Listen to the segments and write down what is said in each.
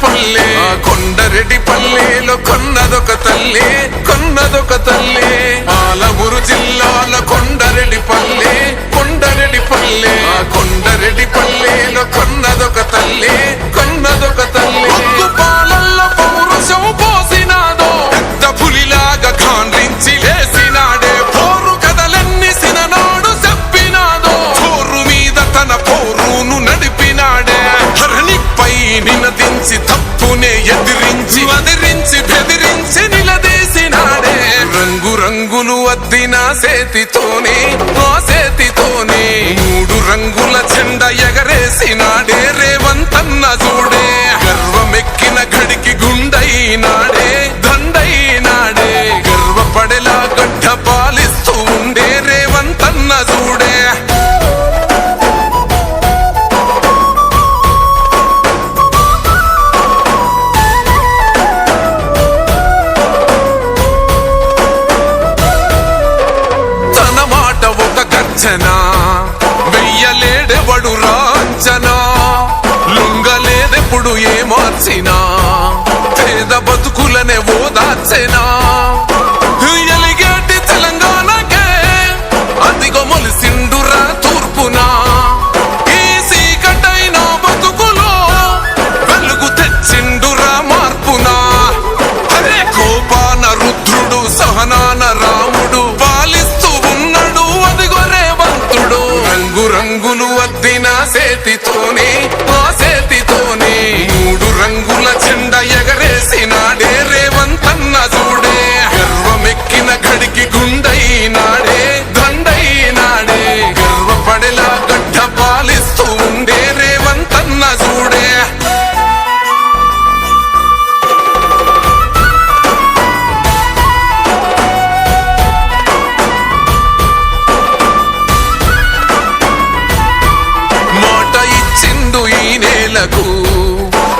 పల్లె కొండరెడ్డి పల్లెలో కొన్నదొక తల్లి కొన్నదొక తల్లి పాలమూరు జిల్లాల కొండరెడ్డి పల్లె కొండరెడ్డి పల్లె కొండరెడ్డి పల్లెలో కొన్నదొక తల్లి కొన్నదొక తల్లి పాలల్లో పౌరుషం పోసినాదో పెద్ద పులిలాగా ఖాండ్రించి లేసినాడే పోరు కథలన్నీ సిననాడు చెప్పినాదో పోరు మీద తన పోరును నడిపినాడే ధరణిపై నినదించి తప్పునే ఎదిరించి వదిరించి బెదిరించి నిలదీసినాడే రంగు రంగులు అద్దిన సేతితోనే ఆ సేతితోనే 3 రంగుల జెండా ఎగరేసినాడే రేవంతన్న చూడే గర్వమెక్కిన గడికి గుండైనాడే దండైనాడే గర్వపడేలా గడ్డ పాలిస్తూ ఉండే రేవంతన్న చూడే వెయ్యలేడెవడు రాంచనా లొంగలేదెప్పుడు ఏ మార్చినా పేద బతుకులనే ఓదార్చెనా ఎలిగేటి తెలంగాణకే అదిగో మొలిసిండురా తూర్పునా ఈ సీకటైన బతుకులో వెలుగు తెచ్చిండురా మార్పునా అరే కోపాన రుద్రుడు సహనాన రాముడు పాలిస్తూ ఉన్నాడు అదిగో రేవంతుడు రంగు రంగులు అద్దిన సేతితోనే ఆ సేతితోనే 3 రంగుల జెండా ఎగరేసినాడే రేవంతన్న చూడే గర్వమెక్కిన గడికి గుండైనాడే దండైనాడే గర్వపడేలా గడ్డ పాలిస్తూ ఉండే రేవంతన్న చూడే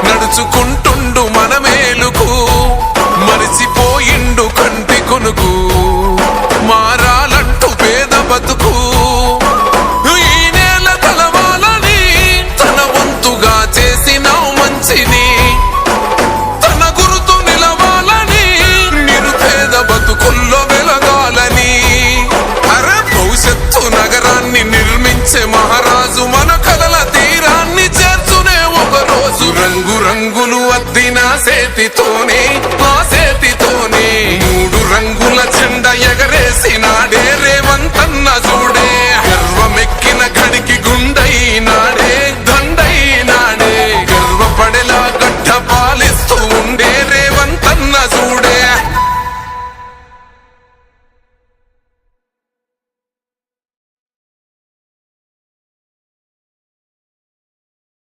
నడుచుకుంటూ